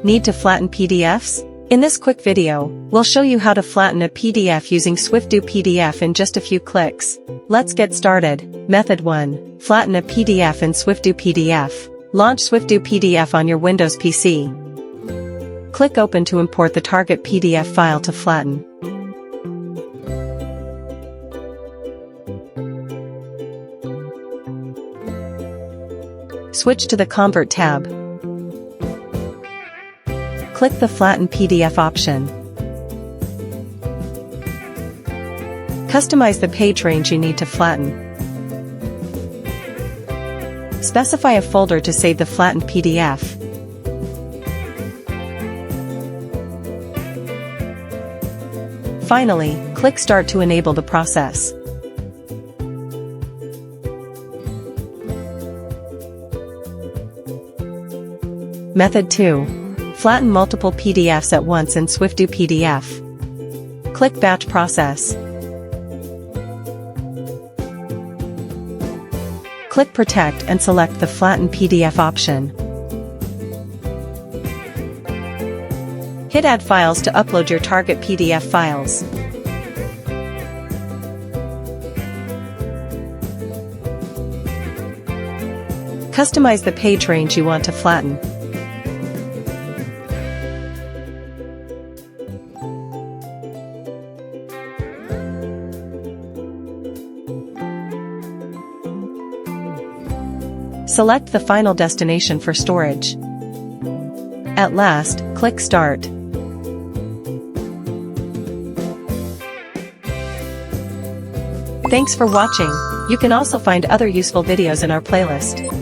Need to flatten PDFs? In this quick video, we'll show you how to flatten a PDF using SwifDoo PDF in just a few clicks. Let's get started. Method 1. Flatten a PDF in SwifDoo PDF. Launch SwifDoo PDF on your Windows PC. Click Open to import the target PDF file to flatten. Switch to the Convert tab. Click the Flatten PDF option. Customize the page range you need to flatten. Specify a folder to save the flattened PDF. Finally, click Start to enable the process. Method 2. Flatten multiple PDFs at once in SwifDoo PDF. Click Batch Process. Click Protect and select the Flatten PDF option. Hit Add Files to upload your target PDF files. Customize the page range you want to flatten. Select the final destination for storage. At last, click Start. Thanks for watching. You can also find other useful videos in our playlist.